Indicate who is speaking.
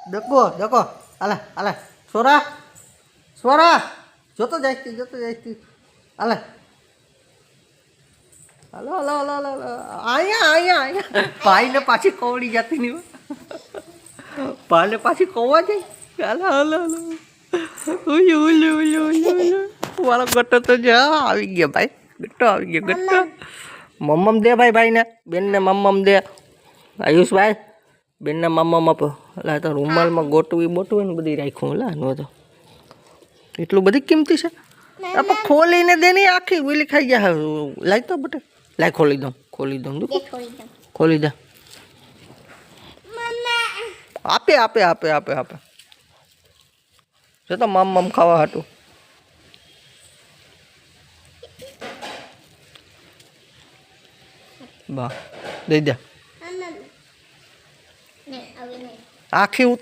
Speaker 1: ડકો હાલે હાલે સોરા સોરા જોતો જાય હાલે હાલો હાલો હાલો હાલો અહીંયા ભાઈને પાછી કવડી જતી નહીં ભાઈને પાછી કવવા જાય હાલો હાલો હાલો મારો ગટ્ટો તો જા આવી ગયો ભાઈ ગટ્ટો આવી ગયો ગટ્ટો મમ્મમ દે ભાઈને બેનને મમ્મમ દે આયુષભાઈ બેનને મમ્મમ આપો એટલે તો રૂમાલમાં બોટવી ને બધી રાખ્યું લા નો તો એટલું બધી કિંમતી છે આપણે ખોલીને દે નહીં આખી ઓલી ખાઈ જાય લાઈ તો બટે લાઈ ખોલી દઉં ખોલી દે આપે જો તો મમ ખાવા હાટું બા દઈ દે આખી